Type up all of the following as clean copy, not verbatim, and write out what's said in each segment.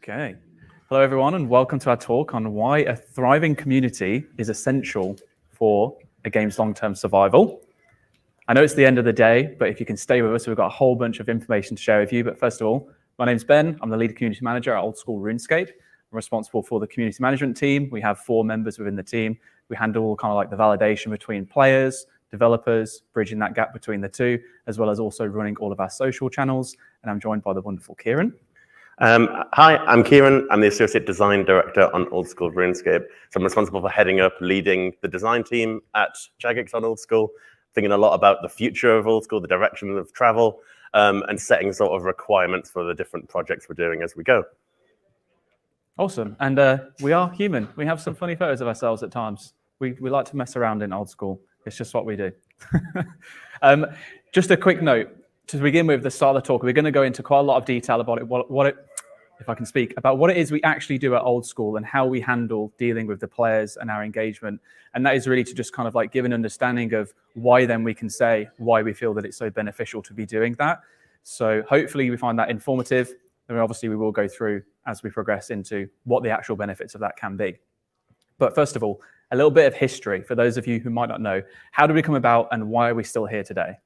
Okay. Hello, everyone, and welcome to our talk on why a thriving community is essential for a game's long-term survival. I know it's the end of the day, but if you can stay with us, we've got a whole bunch of information to share with you. But first of all, my name's Ben. I'm the lead community manager at Old School RuneScape. I'm responsible for the community management team. We have 4 members within the team. We handle kind of like the validation between players, developers, bridging that gap between the two, as well as also running all of our social channels. And I'm joined by the wonderful Kieran. Hi, I'm Kieran. I'm the Associate Design Director on Old School RuneScape. So I'm responsible for heading up, leading the design team at Jagex on Old School, thinking a lot about the future of Old School, the direction of travel, and setting sort of requirements for the different projects we're doing as we go. Awesome. And we are human. We have some funny photos of ourselves at times. We like to mess around in Old School. It's just what we do. Just a quick note. To begin with, the start of the talk, we're going to go into quite a lot of detail about if I can speak, about what it is we actually do at Old School and how we handle dealing with the players and our engagement. And that is really to just kind of like give an understanding of why then we can say why we feel that it's so beneficial to be doing that. So hopefully we find that informative. And obviously we will go through as we progress into what the actual benefits of that can be. But first of all, a little bit of history for those of you who might not know. How did we come about and why are we still here today?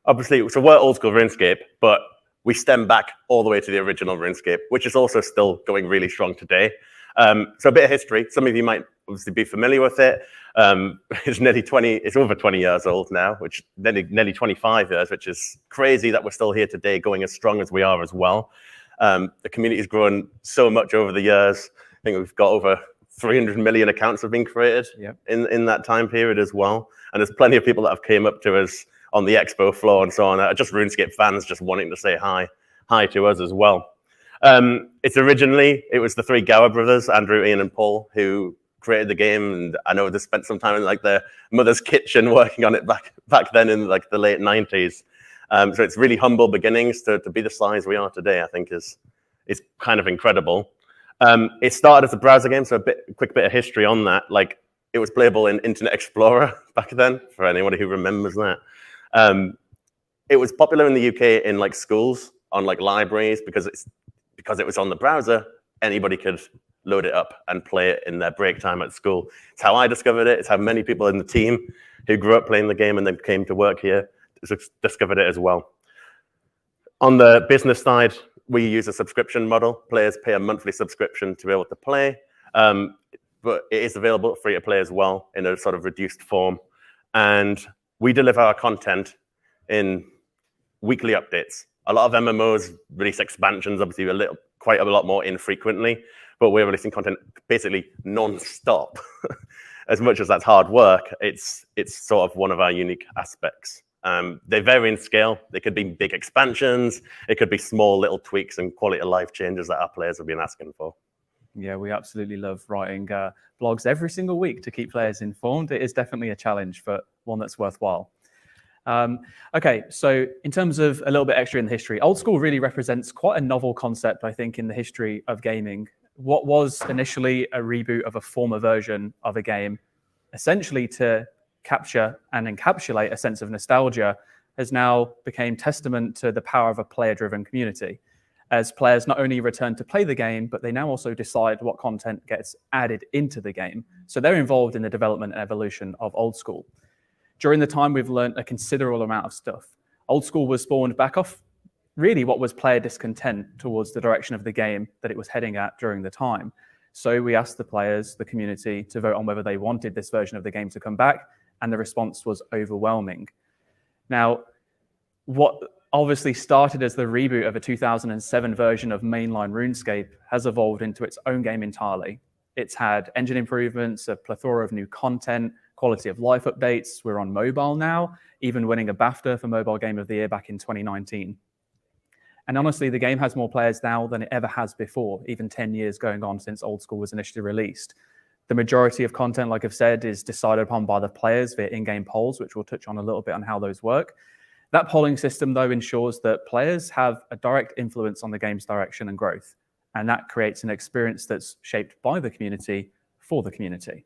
Obviously, so we're Old School RuneScape, but we stem back all the way to the original RuneScape, which is also still going really strong today. So a bit of history. Some of you might obviously be familiar with it. It's over 20 years old now, which nearly 25 years, which is crazy that we're still here today, going as strong as we are as well. The community has grown so much over the years. I think we've got over 300 million accounts have been created in that time period as well. And there's plenty of people that have came up to us on the expo floor and so on, just RuneScape fans just wanting to say hi to us as well. It was the 3 Gower brothers, Andrew, Ian, and Paul, who created the game, and I know they spent some time in like their mother's kitchen working on it back then in like the late 90s. So it's really humble beginnings to be the size we are today. I think is kind of incredible. It started as a browser game, so a quick bit of history on that. Like it was playable in Internet Explorer back then, for anybody who remembers that. It was popular in the UK in like schools, on like libraries, because it was on the browser, anybody could load it up and play it in their break time at school. It's how I discovered it. It's how many people in the team who grew up playing the game and then came to work here discovered it as well. On the business side, we use a subscription model. Players pay a monthly subscription to be able to play, but it is available free to play as well in a sort of reduced form. And we deliver our content in weekly updates. A lot of MMOs release expansions, obviously quite a lot more infrequently, but we're releasing content basically non-stop. As much as that's hard work, it's sort of one of our unique aspects. They vary in scale. They could be big expansions. It could be small little tweaks and quality of life changes that our players have been asking for. Yeah, we absolutely love writing blogs every single week to keep players informed. It is definitely a challenge, but one that's worthwhile. Okay, so in terms of a little bit extra in the history, Old School really represents quite a novel concept, I think, in the history of gaming. What was initially a reboot of a former version of a game, essentially to capture and encapsulate a sense of nostalgia, has now become testament to the power of a player-driven community. As players not only return to play the game, but they now also decide what content gets added into the game. So they're involved in the development and evolution of Old School. During the time, we've learned a considerable amount of stuff. Old School was spawned back off really what was player discontent towards the direction of the game that it was heading at during the time. So we asked the players, the community, to vote on whether they wanted this version of the game to come back, and the response was overwhelming. Now, what obviously started as the reboot of a 2007 version of mainline RuneScape has evolved into its own game entirely. It's had engine improvements, a plethora of new content, quality of life updates. We're on mobile now, even winning a BAFTA for Mobile Game of the Year back in 2019. And honestly, the game has more players now than it ever has before, even 10 years going on since Old School was initially released. The majority of content, like I've said, is decided upon by the players via in-game polls, which we'll touch on a little bit on how those work. That polling system, though, ensures that players have a direct influence on the game's direction and growth, and that creates an experience that's shaped by the community for the community.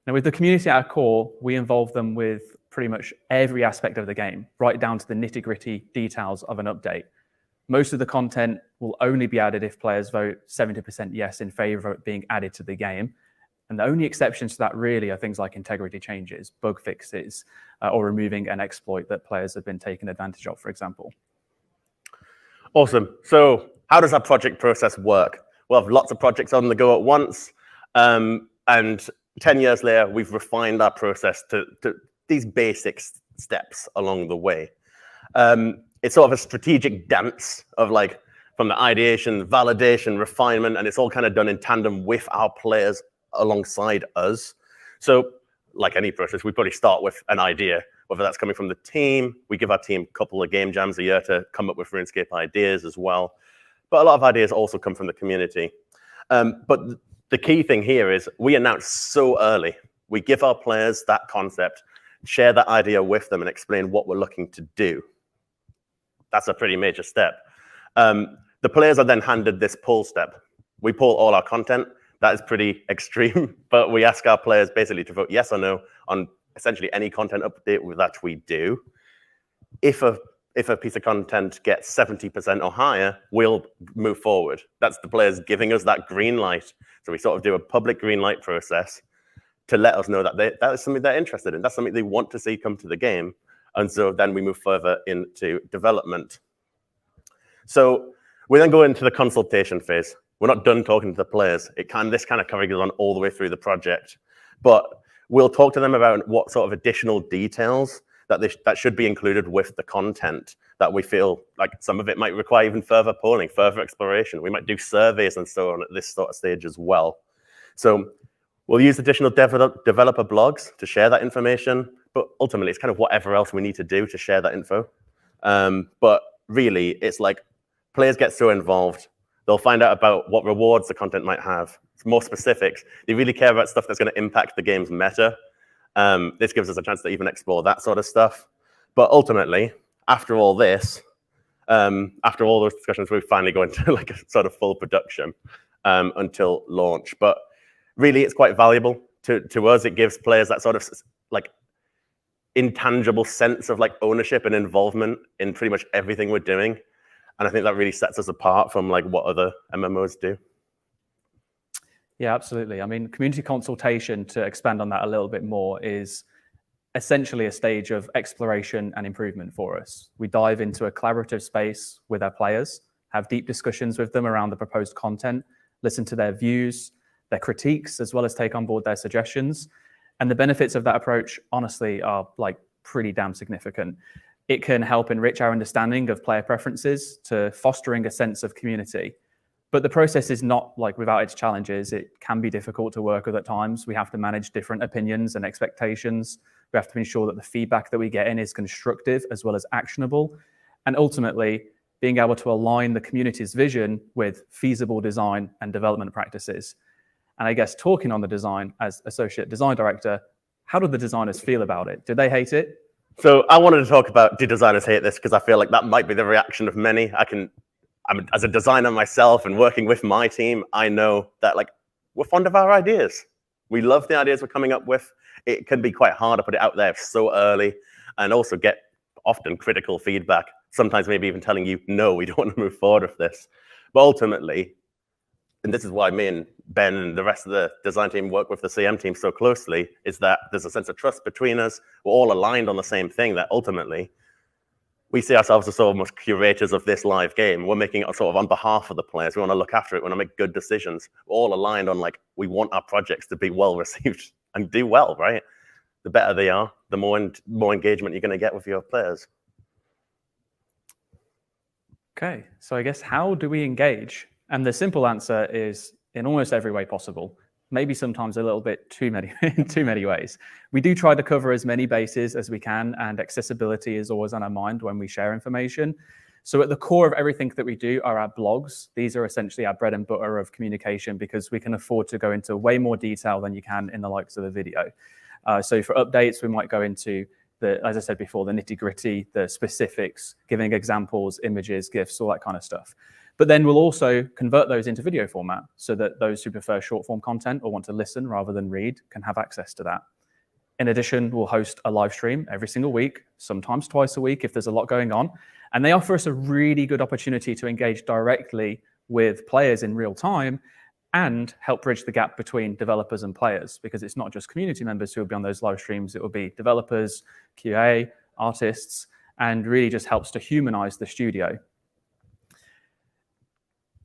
Now, with the community at our core, we involve them with pretty much every aspect of the game, right down to the nitty-gritty details of an update. Most of the content will only be added if players vote 70% yes in favor of it being added to the game. And the only exceptions to that really are things like integrity changes, bug fixes, or removing an exploit that players have been taken advantage of, for example. Awesome. So how does our project process work? We'll have lots of projects on the go at once. And 10 years later, we've refined our process to these basic steps along the way. It's sort of a strategic dance of like from the ideation, validation, refinement, and it's all kind of done in tandem with our players alongside us. So like any process, we probably start with an idea, whether that's coming from the team. We give our team a couple of game jams a year to come up with RuneScape ideas as well. But a lot of ideas also come from the community. But the key thing here is we announce so early. We give our players that concept, share that idea with them, and explain what we're looking to do. That's a pretty major step. The players are then handed this poll step. We poll all our content. That is pretty extreme, but we ask our players basically to vote yes or no on essentially any content update that we do. If a piece of content gets 70% or higher, we'll move forward. That's the players giving us that green light. So we sort of do a public green light process to let us know that that is something they're interested in. That's something they want to see come to the game. And so then we move further into development. So we then go into the consultation phase. We're not done talking to the players. This kind of carries on all the way through the project. But we'll talk to them about what sort of additional details that should be included with the content, that we feel like some of it might require even further polling, further exploration. We might do surveys and so on at this sort of stage as well. So we'll use additional developer blogs to share that information, but ultimately it's kind of whatever else we need to do to share that info. But really, it's like players get so involved. They'll find out about what rewards the content might have. It's more specifics. They really care about stuff that's going to impact the game's meta. This gives us a chance to even explore that sort of stuff. But ultimately, after all this, after all those discussions, we finally go into like a sort of full production until launch. But really, it's quite valuable to us. It gives players that sort of like intangible sense of like ownership and involvement in pretty much everything we're doing. And I think that really sets us apart from like what other MMOs do. Yeah, absolutely. I mean, community consultation, to expand on that a little bit more, is essentially a stage of exploration and improvement for us. We dive into a collaborative space with our players, have deep discussions with them around the proposed content, listen to their views, their critiques, as well as take on board their suggestions. And the benefits of that approach, honestly, are like pretty damn significant. It can help enrich our understanding of player preferences to fostering a sense of community. But the process is not like without its challenges. It can be difficult to work with at times. We have to manage different opinions and expectations. We have to ensure that the feedback that we get in is constructive as well as actionable. And ultimately, being able to align the community's vision with feasible design and development practices. And I guess talking on the design as Associate Design Director, how do the designers feel about it? Do they hate it? So I wanted to talk about, do designers hate this? Because I feel like that might be the reaction of many. As a designer myself and working with my team, I know that like we're fond of our ideas. We love the ideas we're coming up with. It can be quite hard to put it out there so early and also get often critical feedback. Sometimes maybe even telling you, no, we don't want to move forward with this. But ultimately, and this is why me and Ben and the rest of the design team work with the CM team so closely, is that there's a sense of trust between us. We're all aligned on the same thing, that ultimately we see ourselves as sort of almost curators of this live game. We're making it sort of on behalf of the players. We want to look after it. We want to make good decisions. We're all aligned on like, we want our projects to be well received and do well, right? The better they are, the more engagement you're going to get with your players. Okay, so I guess how do we engage? And the simple answer is in almost every way possible. Maybe sometimes a little bit too many in too many ways. We do try to cover as many bases as we can, and accessibility is always on our mind when we share information. So at the core of everything that we do are our blogs. These are essentially our bread and butter of communication because we can afford to go into way more detail than you can in the likes of a video. So for updates, we might go into as I said before, the nitty-gritty, the specifics, giving examples, images, GIFs, all that kind of stuff. But then we'll also convert those into video format so that those who prefer short form content or want to listen rather than read can have access to that. In addition, we'll host a live stream every single week, sometimes twice a week if there's a lot going on. And they offer us a really good opportunity to engage directly with players in real time and help bridge the gap between developers and players, because it's not just community members who will be on those live streams, it will be developers, QA, artists, and really just helps to humanize the studio.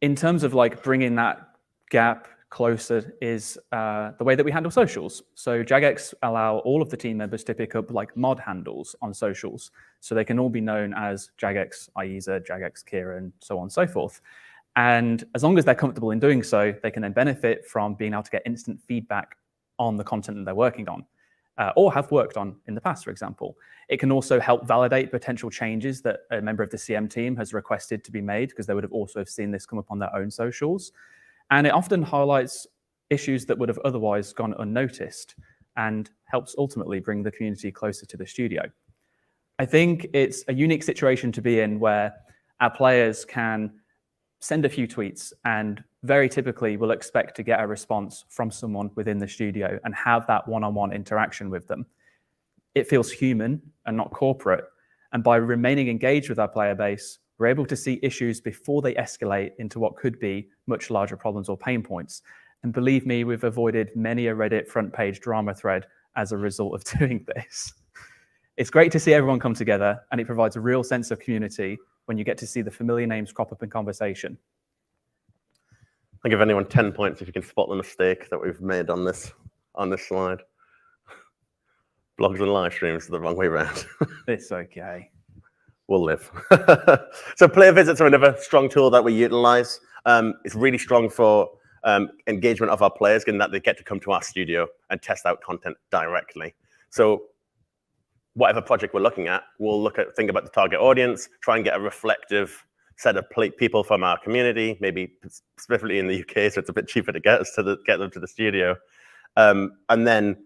In terms of like bringing that gap closer is the way that we handle socials. So Jagex allow all of the team members to pick up like mod handles on socials, so they can all be known as Jagex Aiza, Jagex Kira, and so on and so forth. And as long as they're comfortable in doing so, they can then benefit from being able to get instant feedback on the content that they're working on, or have worked on in the past, for example. It can also help validate potential changes that a member of the CM team has requested to be made, because they would have also have seen this come up on their own socials. And it often highlights issues that would have otherwise gone unnoticed and helps ultimately bring the community closer to the studio. I think it's a unique situation to be in where our players can send a few tweets and very typically will expect to get a response from someone within the studio and have that one-on-one interaction with them. It feels human and not corporate. And by remaining engaged with our player base, we're able to see issues before they escalate into what could be much larger problems or pain points. And believe me, we've avoided many a Reddit front page drama thread as a result of doing this. It's great to see everyone come together, and it provides a real sense of community when you get to see the familiar names crop up in conversation. I'll give anyone 10 points if you can spot the mistake that we've made on this slide. Blogs and live streams are the wrong way around. It's okay. We'll live. So player visits are another strong tool that we utilize. It's really strong for engagement of our players, given that they get to come to our studio and test out content directly. So whatever project we're looking at, we'll think about the target audience, try and get a reflective set of people from our community, maybe specifically in the UK, so it's a bit cheaper to get them to the studio, and then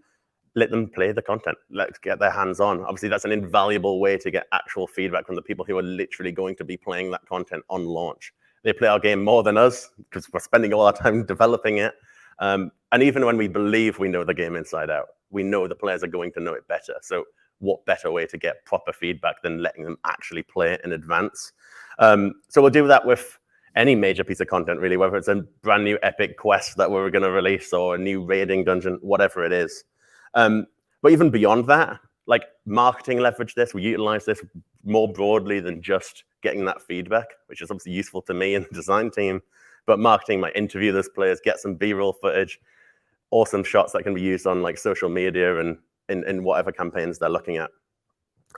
let them play the content. Let's get their hands on. Obviously, that's an invaluable way to get actual feedback from the people who are literally going to be playing that content on launch. They play our game more than us because we're spending all our time developing it. And even when we believe we know the game inside out, we know the players are going to know it better. So what better way to get proper feedback than letting them actually play it in advance? So we'll do that with any major piece of content, really, whether it's a brand new epic quest that we're going to release or a new raiding dungeon, whatever it is. But even beyond that, like marketing leverage this, we utilize this more broadly than just getting that feedback, which is obviously useful to me and the design team. But marketing might interview those players, get some B-roll footage, awesome shots that can be used on like social media and in whatever campaigns they're looking at.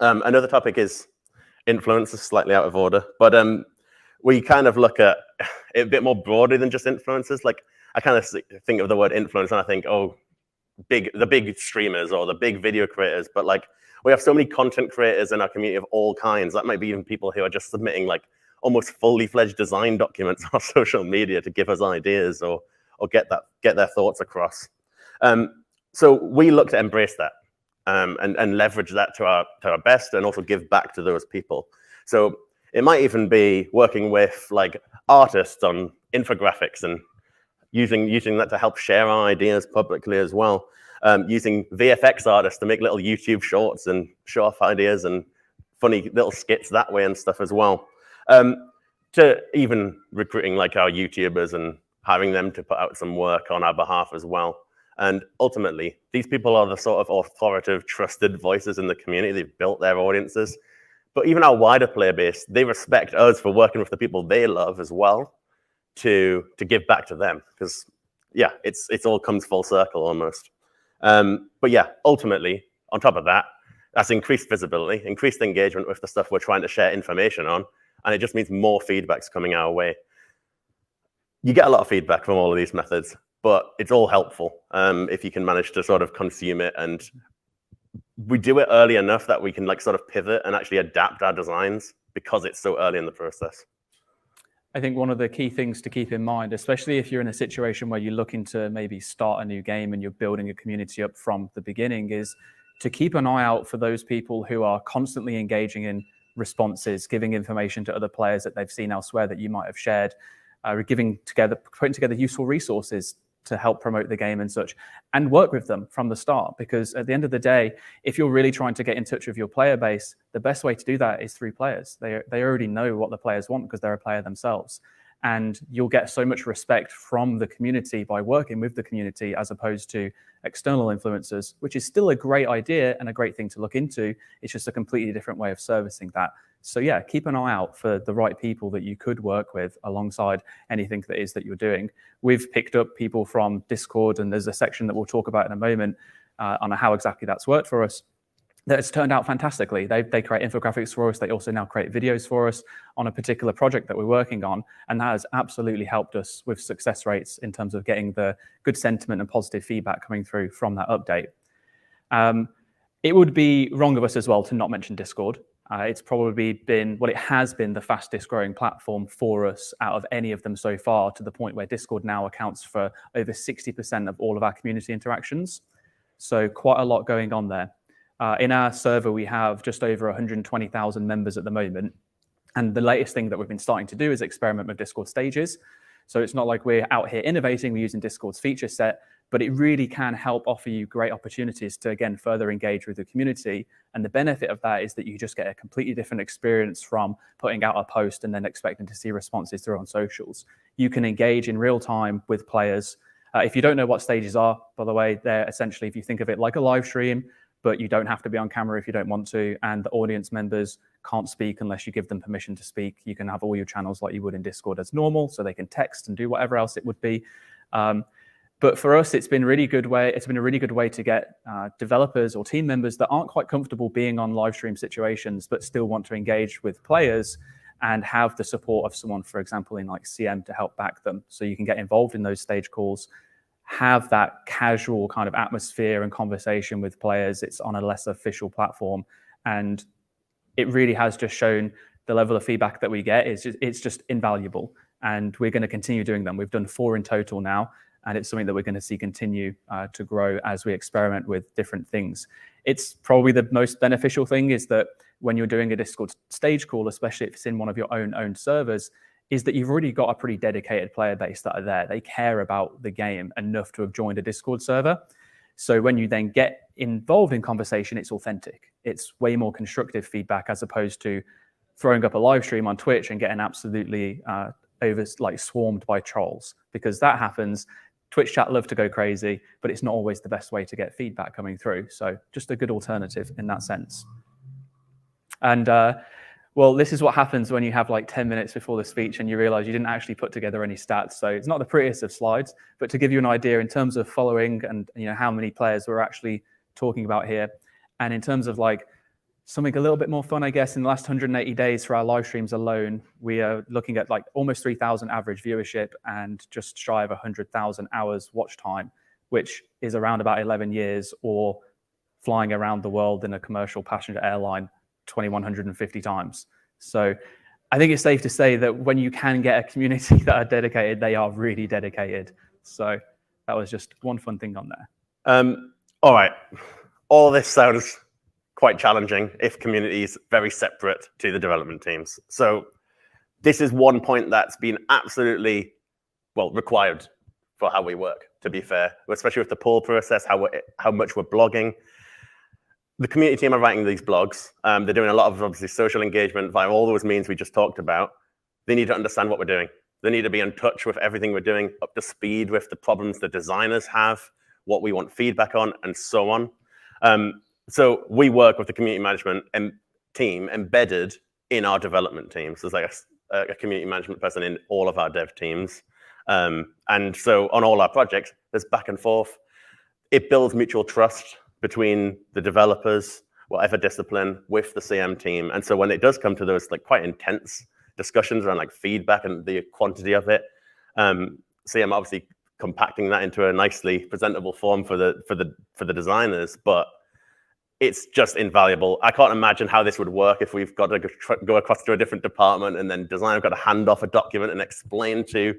Another topic is influencers, slightly out of order, but we kind of look at it a bit more broadly than just influencers. Like I kind of think of the word influence and I think, oh, the big streamers or the big video creators, but like we have so many content creators in our community of all kinds. That might be even people who are just submitting like almost fully fledged design documents on social media to give us ideas or get their thoughts across. So we look to embrace that and leverage that to our best, and also give back to those people. So it might even be working with like artists on infographics and using that to help share our ideas publicly as well. Using VFX artists to make little YouTube shorts and show off ideas and funny little skits that way and stuff as well. To even recruiting like our YouTubers and having them to put out some work on our behalf as well. And ultimately, these people are the sort of authoritative, trusted voices in the community. They've built their audiences. But even our wider player base, they respect us for working with the people they love as well to give back to them. Because, yeah, it's all comes full circle almost. But yeah, ultimately, on top of that, that's increased visibility, increased engagement with the stuff we're trying to share information on. And it just means more feedback's coming our way. You get a lot of feedback from all of these methods, but it's all helpful if you can manage to sort of consume it. And we do it early enough that we can like sort of pivot and actually adapt our designs because it's so early in the process. I think one of the key things to keep in mind, especially if you're in a situation where you're looking to maybe start a new game and you're building a community up from the beginning, is to keep an eye out for those people who are constantly engaging in responses, giving information to other players that they've seen elsewhere that you might have shared, putting together useful resources to help promote the game and such, and work with them from the start. Because at the end of the day, if you're really trying to get in touch with your player base, the best way to do that is through players. They already know what the players want because they're a player themselves. And you'll get so much respect from the community by working with the community as opposed to external influencers, which is still a great idea and a great thing to look into. It's just a completely different way of servicing that. So yeah, keep an eye out for the right people that you could work with alongside anything that is that you're doing. We've picked up people from Discord, and there's a section that we'll talk about in a moment on how exactly that's worked for us. That has turned out fantastically. They create infographics for us. They also now create videos for us on a particular project that we're working on. And that has absolutely helped us with success rates in terms of getting the good sentiment and positive feedback coming through from that update. It would be wrong of us as well to not mention Discord. It's probably been, well, it has been the fastest growing platform for us out of any of them so far, to the point where Discord now accounts for over 60% of all of our community interactions. So quite a lot going on there. In our server, we have just over 120,000 members at the moment. And the latest thing that we've been starting to do is experiment with Discord stages. So it's not like we're out here innovating, we're using Discord's feature set, but it really can help offer you great opportunities to, again, further engage with the community. And the benefit of that is that you just get a completely different experience from putting out a post and then expecting to see responses through on socials. You can engage in real time with players. If you don't know what stages are, by the way, they're essentially, if you think of it like a live stream, but you don't have to be on camera if you don't want to, and the audience members can't speak unless you give them permission to speak. You can have all your channels like you would in Discord as normal, so they can text and do whatever else it would be. But for us, it's been a really good way to get developers or team members that aren't quite comfortable being on live stream situations, but still want to engage with players and have the support of someone, for example, in like CM to help back them. So you can get involved in those stage calls, have that casual kind of atmosphere and conversation with players. It's on a less official platform. And it really has just shown the level of feedback that we get it's just invaluable. And we're going to continue doing them. We've done 4 in total now. And it's something that we're going to see continue to grow as we experiment with different things. It's probably the most beneficial thing is that when you're doing a Discord stage call, especially if it's in one of your own servers, is that you've already got a pretty dedicated player base that are there. They care about the game enough to have joined a Discord server. So when you then get involved in conversation, it's authentic. It's way more constructive feedback as opposed to throwing up a live stream on Twitch and getting absolutely swarmed by trolls, because that happens. Twitch chat love to go crazy, but it's not always the best way to get feedback coming through. So just a good alternative in that sense. And well, this is what happens when you have like 10 minutes before the speech and you realize you didn't actually put together any stats. So it's not the prettiest of slides, but to give you an idea in terms of following and how many players we're actually talking about here. And in terms of like something a little bit more fun, I guess, in the last 180 days for our live streams alone, we are looking at like almost 3,000 average viewership and just shy of 100,000 hours watch time, which is around about 11 years or flying around the world in a commercial passenger airline 2,150 times. So I think it's safe to say that when you can get a community that are dedicated, they are really dedicated. So that was just one fun thing on there. All right. All this sounds quite challenging if community is very separate to the development teams. So this is one point that's been absolutely, well, required for how we work, to be fair, especially with the poll process, how much we're blogging. The community team are writing these blogs. They're doing a lot of, obviously, social engagement via all those means we just talked about. They need to understand what we're doing. They need to be in touch with everything we're doing, up to speed with the problems the designers have, what we want feedback on, and so on. So we work with the community management team embedded in our development teams. There's like a community management person in all of our dev teams. And so on all our projects, there's back and forth. It builds mutual trust between the developers, whatever discipline, with the CM team. And so when it does come to those like quite intense discussions around like feedback and the quantity of it, CM obviously compacting that into a nicely presentable form for the designers, but it's just invaluable. I can't imagine how this would work if we've got to go across to a different department and then designer got to hand off a document and explain to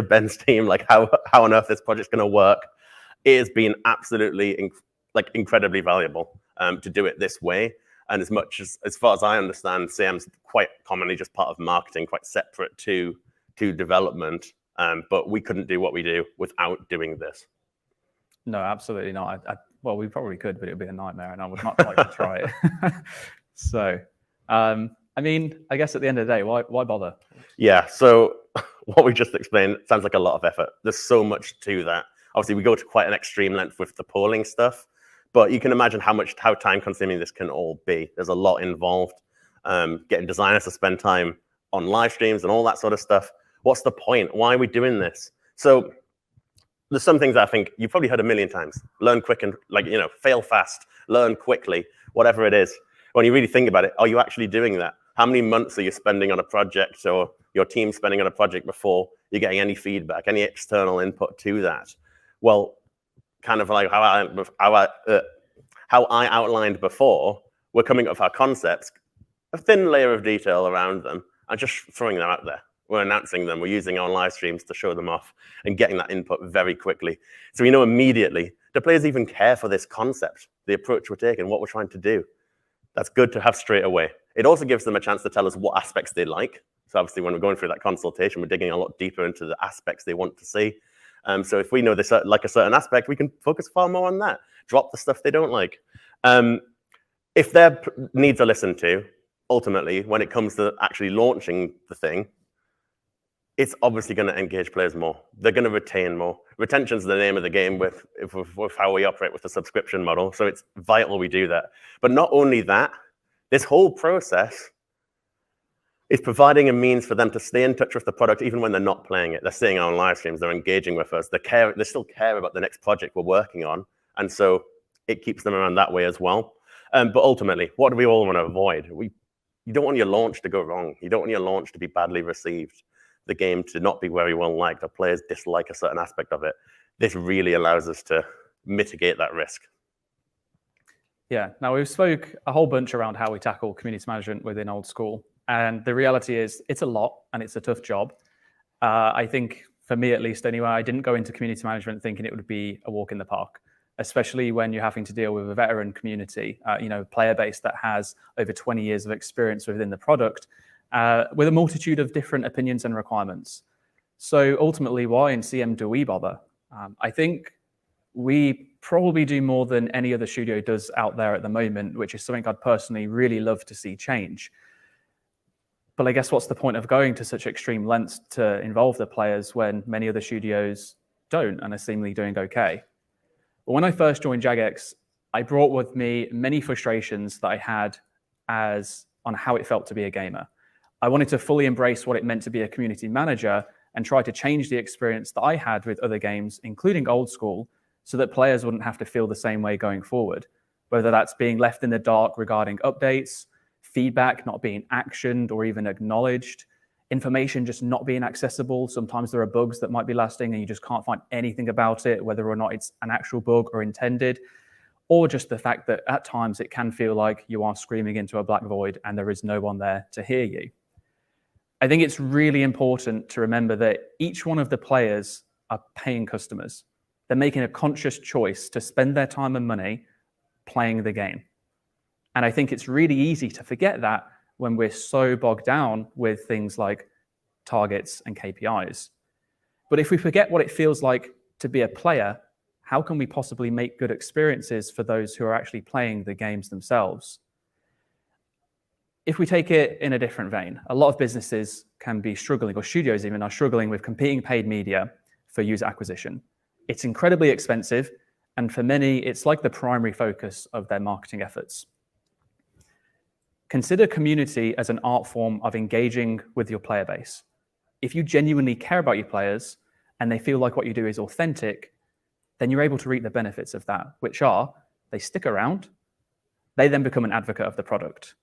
Ben's team like how on earth this project's going to work. It has been absolutely incredibly valuable to do it this way. And as far as I understand, CM's quite commonly just part of marketing, quite separate to development. but we couldn't do what we do without doing this. No, absolutely not. Well, we probably could, but it would be a nightmare, and I would not like to try it. So, I mean, I guess at the end of the day, why bother? Yeah, so what we just explained sounds like a lot of effort. There's so much to that. Obviously, we go to quite an extreme length with the polling stuff, but you can imagine how time-consuming this can all be. There's a lot involved. Getting designers to spend time on live streams and all that sort of stuff. What's the point? Why are we doing this? So there's some things I think you've probably heard a million times. Learn quick and, fail fast, learn quickly, whatever it is. When you really think about it, are you actually doing that? How many months are you spending on a project, or your team spending on a project before you're getting any feedback, any external input to that? Well, kind of like how I outlined before, we're coming up with our concepts, a thin layer of detail around them, and just throwing them out there. We're announcing them. We're using our live streams to show them off and getting that input very quickly. So we know immediately, do players even care for this concept, the approach we're taking, what we're trying to do? That's good to have straight away. It also gives them a chance to tell us what aspects they like. So obviously, when we're going through that consultation, we're digging a lot deeper into the aspects they want to see. So if we know they like a certain aspect, we can focus far more on that. Drop the stuff they don't like. If their needs are listened to, ultimately, when it comes to actually launching the thing, it's obviously going to engage players more. They're going to retain more. Retention's the name of the game with how we operate with the subscription model. So it's vital we do that. But not only that, this whole process is providing a means for them to stay in touch with the product even when they're not playing it. They're staying on live streams. They're engaging with us. They still care about the next project we're working on. And so it keeps them around that way as well. But ultimately, what do we all want to avoid? You don't want your launch to go wrong. You don't want your launch to be badly received, the game to not be very well liked, or players dislike a certain aspect of it. This really allows us to mitigate that risk. Yeah, now we've spoke a whole bunch around how we tackle community management within Old School. And the reality is it's a lot and it's a tough job. I think for me, at least anyway, I didn't go into community management thinking it would be a walk in the park, especially when you're having to deal with a veteran community, player base that has over 20 years of experience within the product, with a multitude of different opinions and requirements. So ultimately, why in CM do we bother? I think we probably do more than any other studio does out there at the moment, which is something I'd personally really love to see change. But I guess what's the point of going to such extreme lengths to involve the players when many other studios don't and are seemingly doing okay? But when I first joined Jagex, I brought with me many frustrations that I had on how it felt to be a gamer. I wanted to fully embrace what it meant to be a community manager and try to change the experience that I had with other games, including Old School, so that players wouldn't have to feel the same way going forward, whether that's being left in the dark regarding updates, feedback not being actioned or even acknowledged, information just not being accessible. Sometimes there are bugs that might be lasting and you just can't find anything about it, whether or not it's an actual bug or intended, or just the fact that at times it can feel like you are screaming into a black void and there is no one there to hear you. I think it's really important to remember that each one of the players are paying customers. They're making a conscious choice to spend their time and money playing the game. And I think it's really easy to forget that when we're so bogged down with things like targets and KPIs. But if we forget what it feels like to be a player, how can we possibly make good experiences for those who are actually playing the games themselves? If we take it in a different vein, a lot of businesses can be struggling, or studios even are struggling with competing paid media for user acquisition. It's incredibly expensive, and for many, it's like the primary focus of their marketing efforts. Consider community as an art form of engaging with your player base. If you genuinely care about your players and they feel like what you do is authentic, then you're able to reap the benefits of that, which are they stick around, they then become an advocate of the product.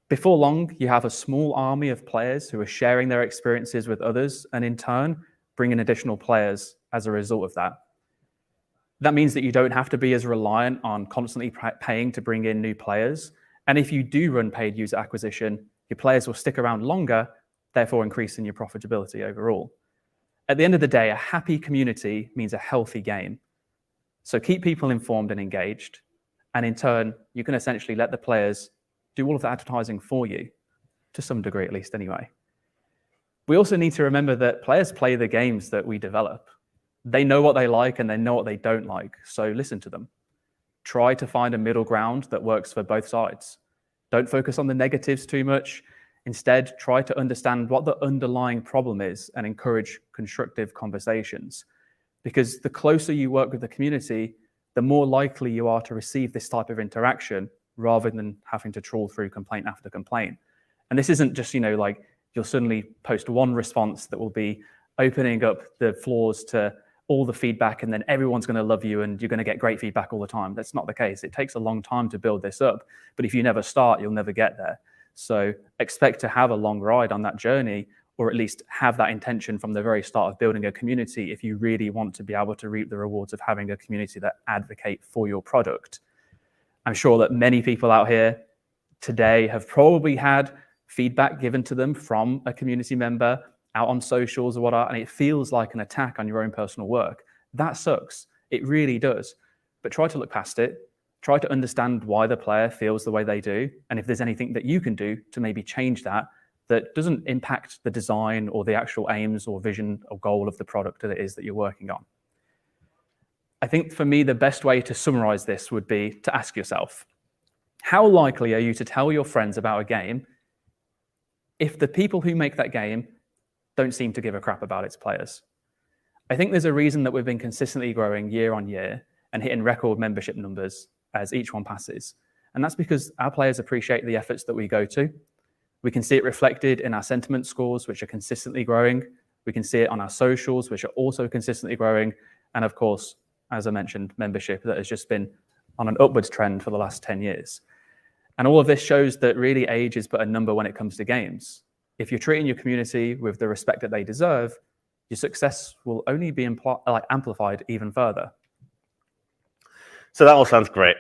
Before long, you have a small army of players who are sharing their experiences with others and in turn, bring in additional players as a result of that. That means that you don't have to be as reliant on constantly paying to bring in new players. And if you do run paid user acquisition, your players will stick around longer, therefore increasing your profitability overall. At the end of the day, a happy community means a healthy game. So keep people informed and engaged. And in turn, you can essentially let the players do all of the advertising for you, to some degree at least anyway. We also need to remember that players play the games that we develop. They know what they like and they know what they don't like, so listen to them. Try to find a middle ground that works for both sides. Don't focus on the negatives too much. Instead, try to understand what the underlying problem is and encourage constructive conversations. Because the closer you work with the community, the more likely you are to receive this type of interaction rather than having to trawl through complaint after complaint. And this isn't just, like you'll suddenly post one response that will be opening up the floors to all the feedback and then everyone's going to love you and you're going to get great feedback all the time. That's not the case. It takes a long time to build this up. But if you never start, you'll never get there. So expect to have a long ride on that journey, or at least have that intention from the very start of building a community if you really want to be able to reap the rewards of having a community that advocate for your product. I'm sure that many people out here today have probably had feedback given to them from a community member out on socials or whatnot, and it feels like an attack on your own personal work. That sucks. It really does. But try to look past it. Try to understand why the player feels the way they do, and if there's anything that you can do to maybe change that doesn't impact the design or the actual aims or vision or goal of the product that it is that you're working on. I think for me, the best way to summarize this would be to ask yourself, how likely are you to tell your friends about a game if the people who make that game don't seem to give a crap about its players? I think there's a reason that we've been consistently growing year on year and hitting record membership numbers as each one passes. And that's because our players appreciate the efforts that we go to. We can see it reflected in our sentiment scores, which are consistently growing. We can see it on our socials, which are also consistently growing. And of course, as I mentioned, membership that has just been on an upwards trend for the last 10 years. And all of this shows that really age is but a number when it comes to games. If you're treating your community with the respect that they deserve, your success will only be amplified even further. So that all sounds great.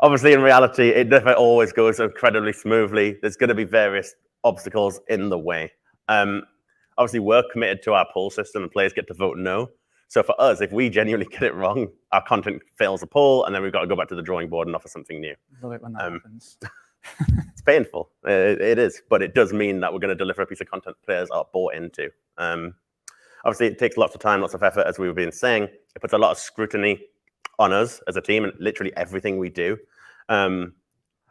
Obviously, in reality, it never always goes incredibly smoothly. There's going to be various obstacles in the way. Obviously, we're committed to our poll system and players get to vote no. So for us, if we genuinely get it wrong, our content fails a poll and then we've got to go back to the drawing board and offer something new. I love it when that happens. It's painful. It is, but it does mean that we're going to deliver a piece of content players are bought into. Obviously, it takes lots of time, lots of effort, as we've been saying. It puts a lot of scrutiny on us as a team and literally everything we do. I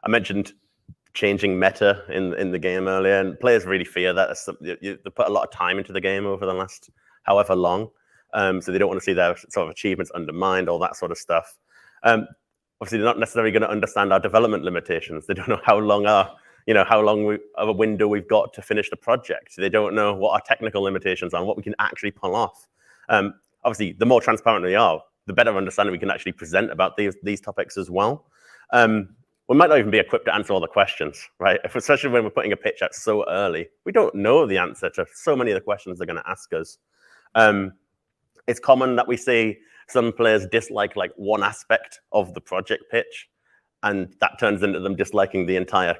mentioned changing meta in the game earlier, and players really fear that. They put a lot of time into the game over the last however long, so they don't want to see their sort of achievements undermined, all that sort of stuff. Obviously, they're not necessarily going to understand our development limitations. They don't know how long of a window we've got to finish the project. They don't know what our technical limitations are and what we can actually pull off. Obviously, the more transparent we are, the better understanding we can actually present about these topics as well. We might not even be equipped to answer all the questions, right? Especially when we're putting a pitch out so early. We don't know the answer to so many of the questions they're going to ask us. It's common that we see some players dislike like one aspect of the project pitch, and that turns into them disliking the entire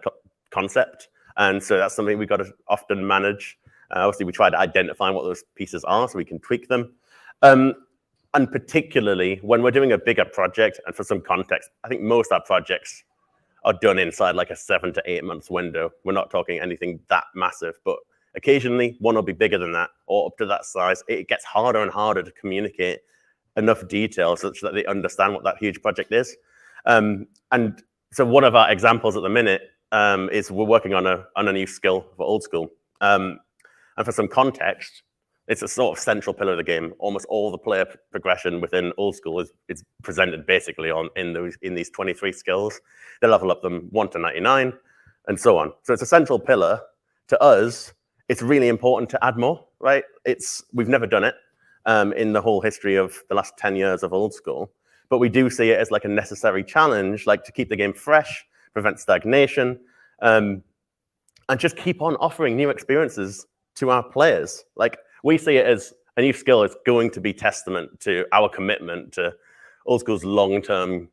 concept. And so that's something we've got to often manage. Obviously, we try to identify what those pieces are so we can tweak them. And particularly when we're doing a bigger project, and for some context, I think most of our projects are done inside like a 7 to 8 months window. We're not talking anything that massive, but occasionally one will be bigger than that or up to that size. It gets harder and harder to communicate enough detail such that they understand what that huge project is. And so one of our examples at the minute is we're working on a new skill for Old School. And for some context, it's a sort of central pillar of the game. Almost all the player progression within Old School is presented basically in these 23 skills. They level up them 1 to 99 and so on. So it's a central pillar. To us, it's really important to add more, right? We've never done it in the whole history of the last 10 years of Old School, but we do see it as like a necessary challenge, like to keep the game fresh, prevent stagnation, and just keep on offering new experiences to our players. Like, we see it as a new skill is going to be testament to our commitment to Old School's long-term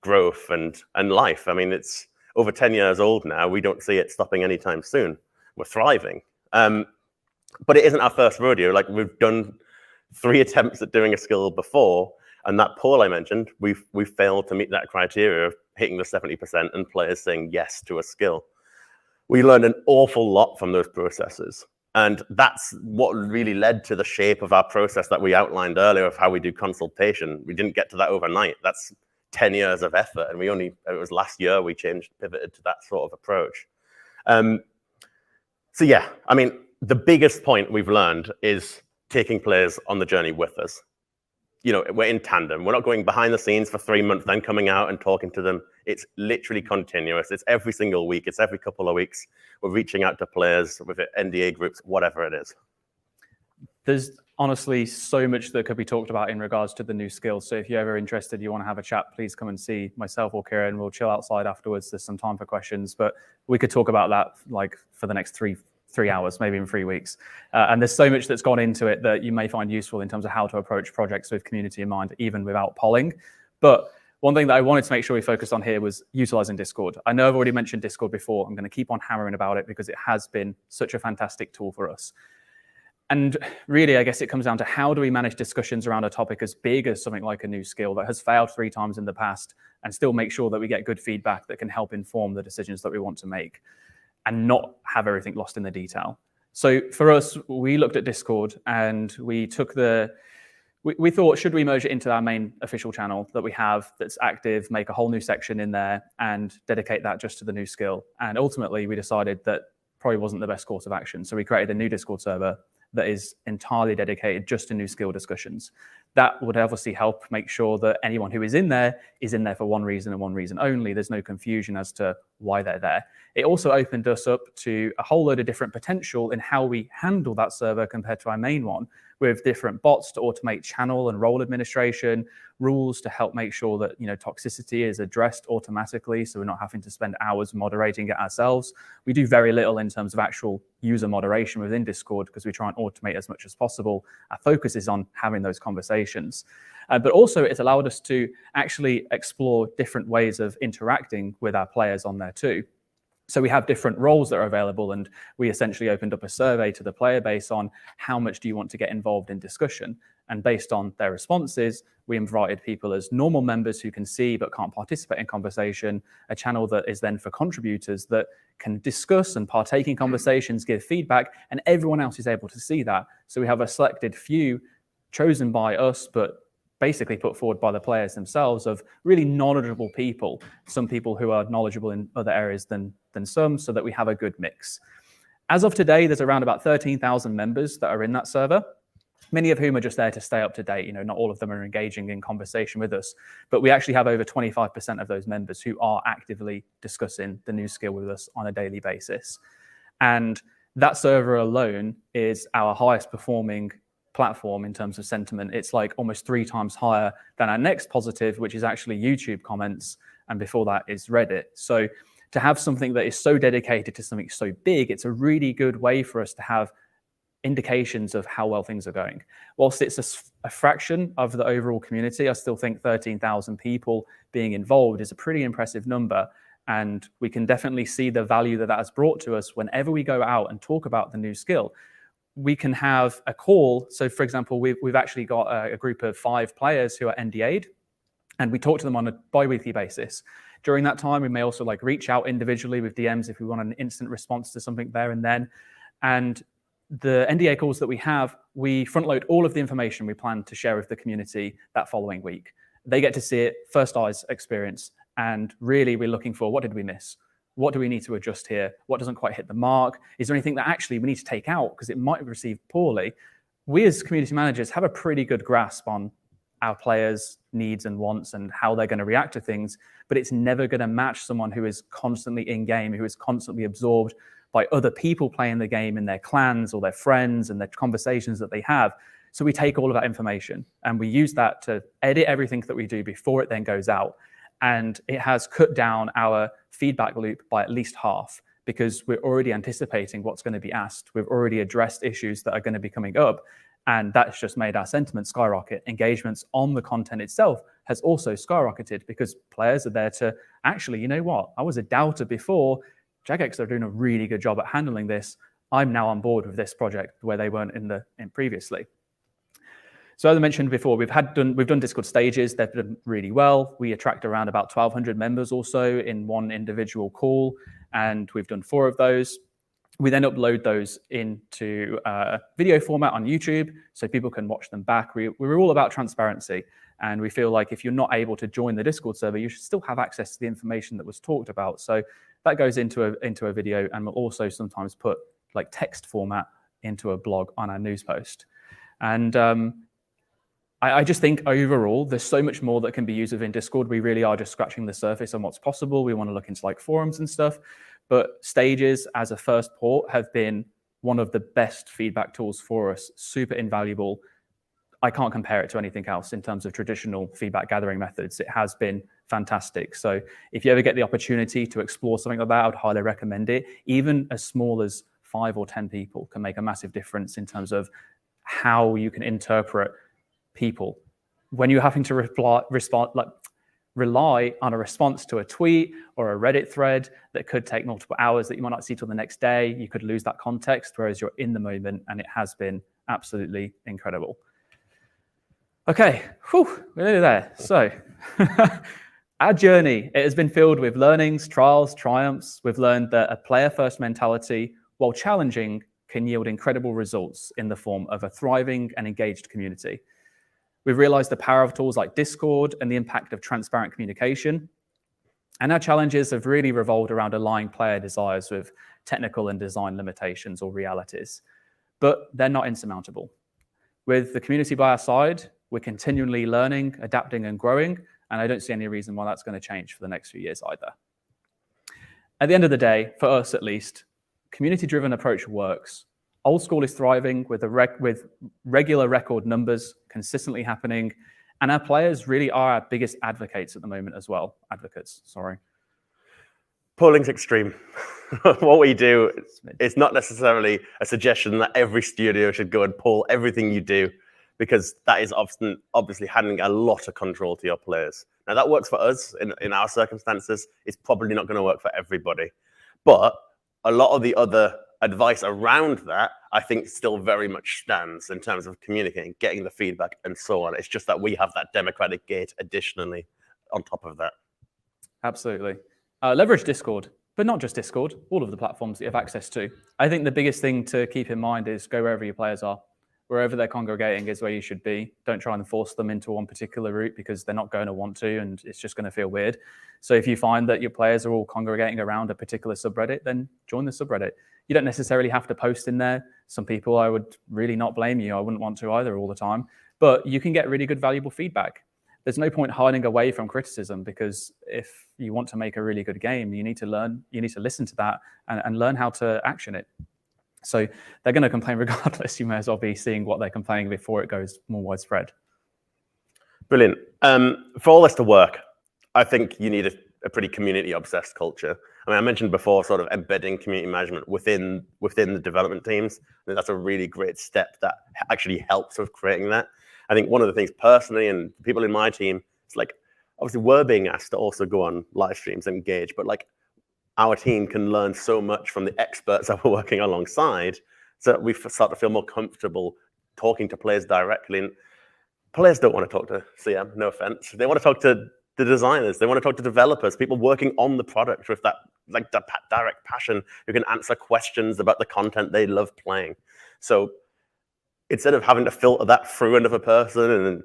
growth and life. I mean, it's over 10 years old now. We don't see it stopping anytime soon. We're thriving. But it isn't our first rodeo. Like, we've done 3 attempts at doing a skill before, and that poll I mentioned, we've failed to meet that criteria of hitting the 70% and players saying yes to a skill. We learned an awful lot from those processes. And that's what really led to the shape of our process that we outlined earlier of how we do consultation. We didn't get to that overnight. That's 10 years of effort. And it was last year we pivoted to that sort of approach. So yeah, I mean, the biggest point we've learned is taking players on the journey with us. We're in tandem. We're not going behind the scenes for 3 months, then coming out and talking to them. It's literally continuous. It's every single week. It's every couple of weeks. We're reaching out to players with NDA groups, whatever it is. There's honestly so much that could be talked about in regards to the new skills. So if you're ever interested, you want to have a chat, please come and see myself or Kieran. We'll chill outside afterwards. There's some time for questions, but we could talk about that like for the next three hours, maybe in 3 weeks. And there's so much that's gone into it that you may find useful in terms of how to approach projects with community in mind, even without polling. But one thing that I wanted to make sure we focused on here was utilizing Discord. I know I've already mentioned Discord before. I'm going to keep on hammering about it because it has been such a fantastic tool for us. And really, I guess it comes down to how do we manage discussions around a topic as big as something like a new skill that has failed 3 times in the past and still make sure that we get good feedback that can help inform the decisions that we want to make, and not have everything lost in the detail. So for us, we looked at Discord and we took we thought, should we merge it into our main official channel that we have that's active, make a whole new section in there and dedicate that just to the new skill? And ultimately, we decided that probably wasn't the best course of action. So we created a new Discord server that is entirely dedicated just to new skill discussions. That would obviously help make sure that anyone who is in there for one reason and one reason only. There's no confusion as to why they're there. It also opened us up to a whole load of different potential in how we handle that server compared to our main one, with different bots to automate channel and role administration, rules to help make sure that toxicity is addressed automatically, so we're not having to spend hours moderating it ourselves. We do very little in terms of actual user moderation within Discord because we try and automate as much as possible. Our focus is on having those conversations. But also it's allowed us to actually explore different ways of interacting with our players on there too. So we have different roles that are available, and we essentially opened up a survey to the player base on how much do you want to get involved in discussion. And based on their responses, we invited people as normal members who can see but can't participate in conversation, a channel that is then for contributors that can discuss and partake in conversations, give feedback, and everyone else is able to see that. So we have a selected few chosen by us, but basically put forward by the players themselves, of really knowledgeable people, some people who are knowledgeable in other areas than some, so that we have a good mix. As of today, there's around about 13,000 members that are in that server, many of whom are just there to stay up to date. Not all of them are engaging in conversation with us, but we actually have over 25% of those members who are actively discussing the new skill with us on a daily basis. And that server alone is our highest performing platform in terms of sentiment. It's like almost 3 times higher than our next positive, which is actually YouTube comments, and before that is Reddit. So to have something that is so dedicated to something so big, it's a really good way for us to have indications of how well things are going. Whilst it's a fraction of the overall community, I still think 13,000 people being involved is a pretty impressive number. And we can definitely see the value that has brought to us whenever we go out and talk about the new skill. We can have a call. So for example, we've actually got a group of 5 players who are NDA'd, and we talk to them on a bi-weekly basis. During that time, we may also reach out individually with DMs if we want an instant response to something there and then. And the NDA calls that we have, we front load all of the information we plan to share with the community that following week. They get to see it, first eyes experience. And really we're looking for, what did we miss? What do we need to adjust here? What doesn't quite hit the mark? Is there anything that actually we need to take out because it might be received poorly? We as community managers have a pretty good grasp on our players' needs and wants and how they're going to react to things, but it's never going to match someone who is constantly in game, who is constantly absorbed by other people playing the game in their clans or their friends and their conversations that they have. So we take all of that information and we use that to edit everything that we do before it then goes out. And it has cut down our feedback loop by at least half, because we're already anticipating what's going to be asked. We've already addressed issues that are going to be coming up. And that's just made our sentiment skyrocket. Engagements on the content itself has also skyrocketed because players are there to actually, you know what? I was a doubter before. Jagex are doing a really good job at handling this. I'm now on board with this project where they weren't in previously. So as I mentioned before, we've done Discord stages. They've done really well. We attract around about 1,200 members or so in one individual call, and we've done 4 of those. We then upload those into video format on YouTube so people can watch them back. We're all about transparency. And we feel like if you're not able to join the Discord server, you should still have access to the information that was talked about. So that goes into a video, and we'll also sometimes put like text format into a blog on our news post. And I just think overall, there's so much more that can be used within Discord. We really are just scratching the surface on what's possible. We want to look into like forums and stuff. But stages as a first port have been one of the best feedback tools for us, super invaluable. I can't compare it to anything else in terms of traditional feedback gathering methods. It has been fantastic. So if you ever get the opportunity to explore something like that, I would highly recommend it. Even as small as 5 or 10 people can make a massive difference in terms of how you can interpret people. When you're having to rely on a response to a tweet or a Reddit thread that could take multiple hours that you might not see till the next day, you could lose that context, whereas you're in the moment, and it has been absolutely incredible. Okay, we're nearly there. So our journey, it has been filled with learnings, trials, triumphs. We've learned that a player-first mentality, while challenging, can yield incredible results in the form of a thriving and engaged community. We've realized the power of tools like Discord and the impact of transparent communication. And our challenges have really revolved around aligning player desires with technical and design limitations or realities. But they're not insurmountable. With the community by our side, we're continually learning, adapting, and growing, and I don't see any reason why that's going to change for the next few years either. At the end of the day, for us at least, community-driven approach works. Old School is thriving with regular record numbers consistently happening, and our players really are our biggest advocates at the moment as well. Advocates, sorry. Polling's extreme. What we do is not necessarily a suggestion that every studio should go and poll everything you do, because that is obviously handing a lot of control to your players. Now, that works for us in our circumstances. It's probably not going to work for everybody. But a lot of the other advice around that, I think, still very much stands in terms of communicating, getting the feedback, and so on. It's just that we have that democratic gate additionally on top of that. Absolutely. Leverage Discord, but not just Discord, all of the platforms that you have access to. I think the biggest thing to keep in mind is go wherever your players are. Wherever they're congregating is where you should be. Don't try and force them into one particular route, because they're not going to want to, and it's just going to feel weird. So if you find that your players are all congregating around a particular subreddit, then join the subreddit. You don't necessarily have to post in there. Some people, I would really not blame you. I wouldn't want to either all the time. But you can get really good, valuable feedback. There's no point hiding away from criticism, because if you want to make a really good game, you need to listen to that and learn how to action it. So they're going to complain regardless. You may as well be seeing what they're complaining before it goes more widespread. Brilliant. For all this to work, I think you need a pretty community-obsessed culture. I mean, I mentioned before sort of embedding community management within the development teams. I think that's a really great step that actually helps with creating that. I think one of the things personally, and people in my team, it's like, obviously we're being asked to also go on live streams and engage, but like, our team can learn so much from the experts that we're working alongside, so that we start to feel more comfortable talking to players directly. And players don't want to talk to CM, no offense. They want to talk to the designers. They want to talk to developers, people working on the product with that direct passion, who can answer questions about the content they love playing. So instead of having to filter that through another person and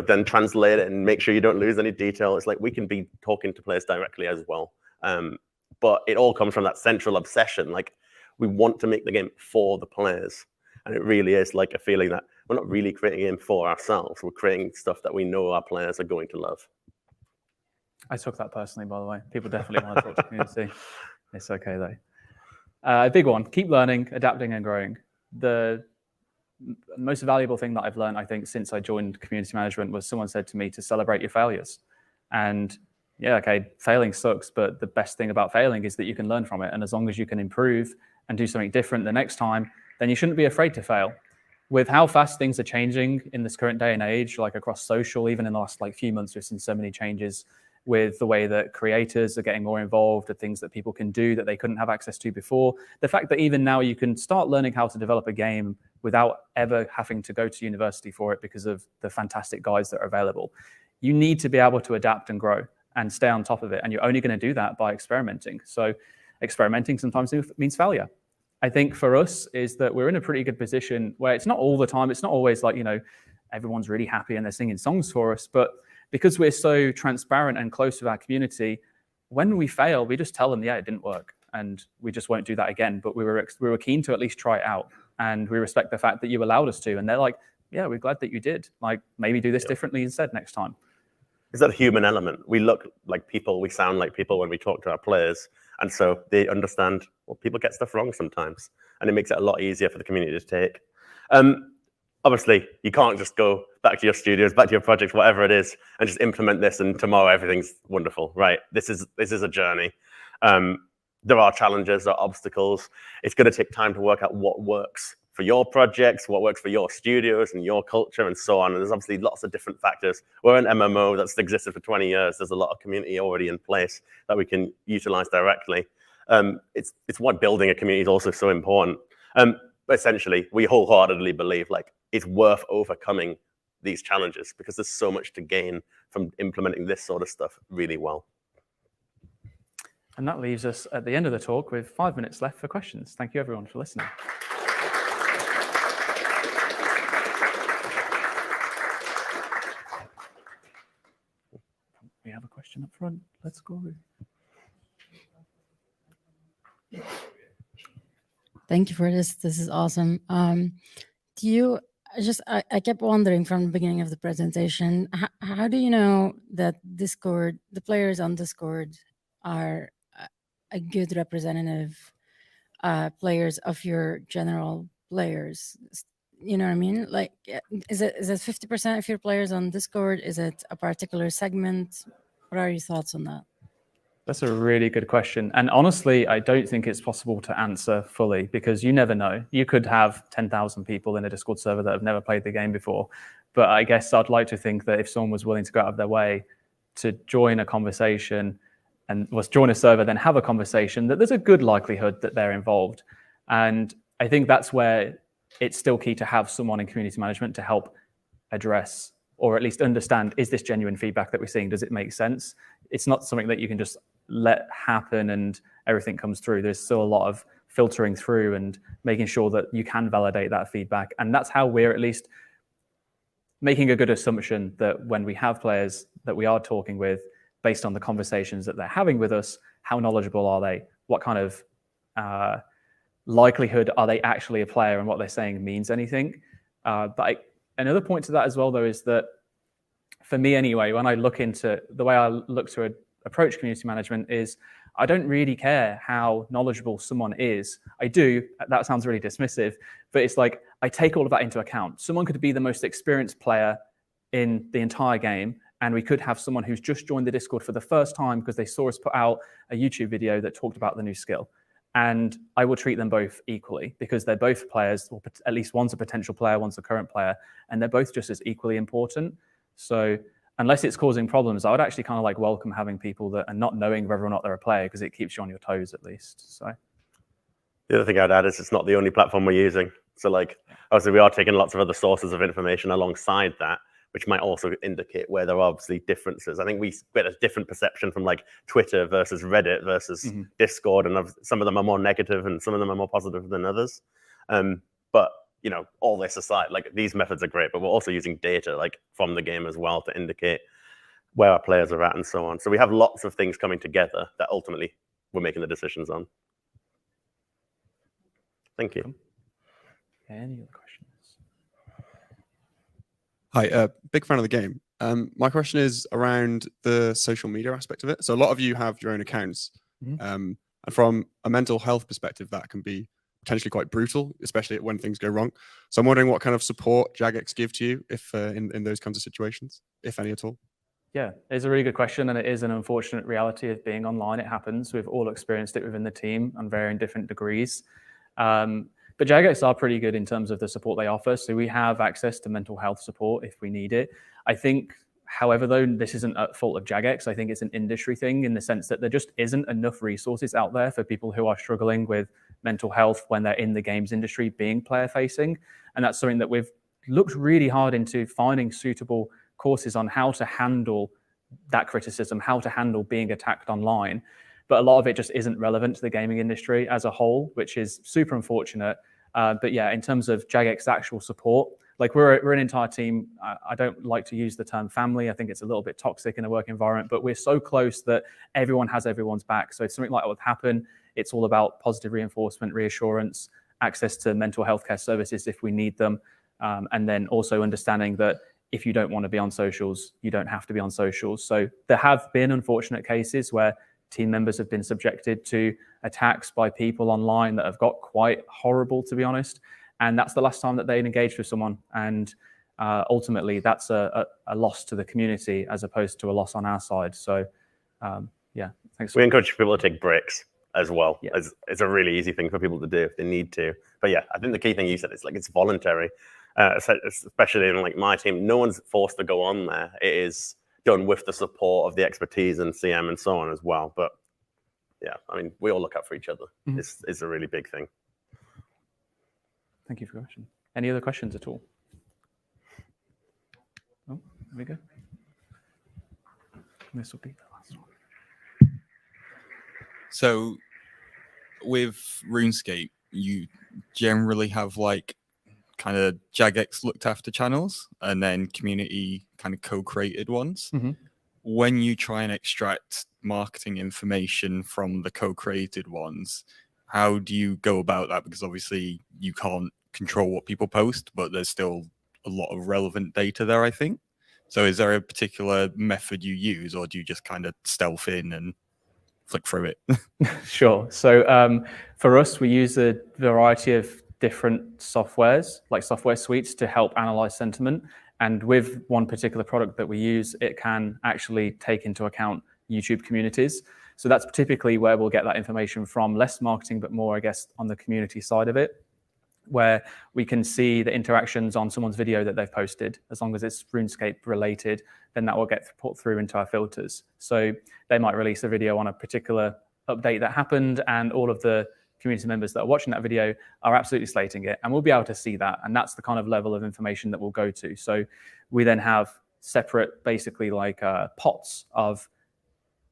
then translate it and make sure you don't lose any detail, it's like we can be talking to players directly as well. But it all comes from that central obsession. Like, we want to make the game for the players. And it really is like a feeling that we're not really creating a game for ourselves. We're creating stuff that we know our players are going to love. I took that personally, by the way. People definitely want to talk to the community. It's okay, though. A big one, keep learning, adapting, and growing. The most valuable thing that I've learned, I think, since I joined community management was someone said to me to celebrate your failures. And yeah, okay, failing sucks, but the best thing about failing is that you can learn from it. And as long as you can improve and do something different the next time, then you shouldn't be afraid to fail. With how fast things are changing in this current day and age, like across social, even in the last few months, we've seen so many changes with the way that creators are getting more involved, the things that people can do that they couldn't have access to before. The fact that even now you can start learning how to develop a game without ever having to go to university for it because of the fantastic guides that are available. You need to be able to adapt and grow and stay on top of it. And you're only going to do that by experimenting. So experimenting sometimes means failure. I think for us is that we're in a pretty good position where it's not all the time. It's not always like, everyone's really happy and they're singing songs for us. But because we're so transparent and close with our community, when we fail, we just tell them, yeah, it didn't work. And we just won't do that again. But we were keen to at least try it out. And we respect the fact that you allowed us to. And they're like, yeah, we're glad that you did. Like, maybe do this differently instead next time. Is that a human element? We look like people, we sound like people when we talk to our players. And so they understand, well, people get stuff wrong sometimes. And it makes it a lot easier for the community to take. Obviously, you can't just go back to your studios, back to your projects, whatever it is, and just implement this and tomorrow everything's wonderful, right? This is a journey. There are challenges, there are obstacles. It's going to take time to work out what works for your projects, what works for your studios and your culture and so on. And there's obviously lots of different factors. We're an MMO that's existed for 20 years. There's a lot of community already in place that we can utilize directly. It's why building a community is also so important. Essentially, we wholeheartedly believe like it's worth overcoming these challenges because there's so much to gain from implementing this sort of stuff really well. And that leaves us at the end of the talk with 5 minutes left for questions. Thank you everyone for listening. We have a question up front. Let's go. Thank you for this. This is awesome. I kept wondering from the beginning of the presentation, how do you know that Discord, the players on Discord are a good representative players of your general players? You know what I mean? Like, is it 50% of your players on Discord? Is it a particular segment? What are your thoughts on that? That's a really good question. And honestly, I don't think it's possible to answer fully because you never know. You could have 10,000 people in a Discord server that have never played the game before. But I guess I'd like to think that if someone was willing to go out of their way to join a conversation and was join a server, then have a conversation, that there's a good likelihood that they're involved. And I think that's where it's still key to have someone in community management to help address or at least understand, is this genuine feedback that we're seeing? Does it make sense? It's not something that you can just let happen and everything comes through. There's still a lot of filtering through and making sure that you can validate that feedback. And that's how we're at least making a good assumption that when we have players that we are talking with, based on the conversations that they're having with us, how knowledgeable are they? What kind of likelihood are they actually a player and what they're saying means anything? Another point to that as well, though, is that for me anyway, when I look into the way I look to approach community management is I don't really care how knowledgeable someone is. I do, that sounds really dismissive, but it's like I take all of that into account. Someone could be the most experienced player in the entire game, and we could have someone who's just joined the Discord for the first time because they saw us put out a YouTube video that talked about the new skill. And I will treat them both equally because they're both players, or at least one's a potential player, one's a current player, and they're both just as equally important. So unless it's causing problems, I would actually kind of like welcome having people that are not knowing whether or not they're a player because it keeps you on your toes at least. So the other thing I'd add is it's not the only platform we're using. So like, obviously we are taking lots of other sources of information alongside that, which might also indicate where there are obviously differences. I think we get a different perception from like Twitter versus Reddit versus Discord, and some of them are more negative and some of them are more positive than others. But you know, all this aside, like these methods are great, but we're also using data like from the game as well to indicate where our players are at and so on. So we have lots of things coming together that ultimately we're making the decisions on. Thank you. Any other questions? Hi, big fan of the game. My question is around the social media aspect of it. So a lot of you have your own accounts. And from a mental health perspective, that can be potentially quite brutal, especially when things go wrong. So I'm wondering what kind of support Jagex give to you if in those kinds of situations, if any at all. Yeah, it's a really good question, and it is an unfortunate reality of being online. It happens. We've all experienced it within the team on varying different degrees. But Jagex are pretty good in terms of the support they offer. So we have access to mental health support if we need it. I think, however, though, this isn't a fault of Jagex. I think it's an industry thing in the sense that there just isn't enough resources out there for people who are struggling with mental health when they're in the games industry being player facing. And that's something that we've looked really hard into finding suitable courses on how to handle that criticism, how to handle being attacked online. but a lot of it just isn't relevant to the gaming industry as a whole, which is super unfortunate. But yeah, in terms of Jagex's actual support, like we're an entire team. I don't like to use the term family. I think it's a little bit toxic in a work environment, but we're so close that everyone has everyone's back. So if something like that would happen, it's all about positive reinforcement, reassurance, access to mental health care services if we need them. And then also understanding that if you don't want to be on socials, you don't have to be on socials. So there have been unfortunate cases where team members have been subjected to attacks by people online that have got quite horrible, to be honest. And that's the last time that they engaged with someone. And ultimately, that's a loss to the community as opposed to a loss on our side. So yeah, thanks. We encourage people to take breaks as well. Yeah. It's a really easy thing for people to do if they need to. But yeah, I think the key thing you said is like it's voluntary, especially in like my team. No one's forced to go on there. It is done with the support of the expertise and CM and so on as well. But yeah, I mean, we all look out for each other. Mm-hmm. It's a really big thing. Thank you for your question. Any other questions at all? Oh, there we go. This will be the last one. So with RuneScape, you generally have like kind of Jagex looked after channels and then community kind of co-created ones. Mm-hmm. When you try and extract marketing information from the co-created ones, how do you go about that? Because obviously you can't control what people post, but there's still a lot of relevant data there, I think. So is there a particular method you use, or do you just kind of stealth in and flick through it? Sure. So for us, we use a variety of different softwares, like software suites, to help analyze sentiment. And with one particular product that we use, it can actually take into account YouTube communities. So that's typically where we'll get that information from, less marketing, but more, I guess, on the community side of it, where we can see the interactions on someone's video that they've posted. As long as it's RuneScape related, then that will get put through into our filters. So they might release a video on a particular update that happened, and all of the community members that are watching that video are absolutely slating it, and we'll be able to see that. And that's the kind of level of information that we'll go to. So we then have separate, basically like pots of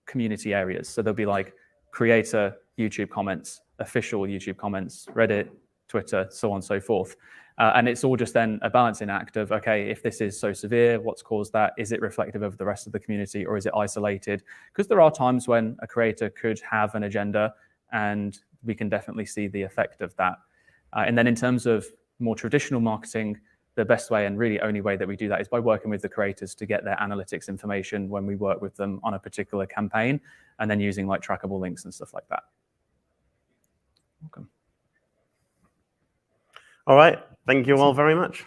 community areas. So there'll be like creator YouTube comments, official YouTube comments, Reddit, Twitter, so on and so forth. And it's all just then a balancing act of, okay, if this is so severe, what's caused that? Is it reflective of the rest of the community, or is it isolated? Because there are times when a creator could have an agenda, and we can definitely see the effect of that. And then in terms of more traditional marketing, the best way and really only way that we do that is by working with the creators to get their analytics information when we work with them on a particular campaign, and then using like trackable links and stuff like that. Welcome. All right. Thank you all very much.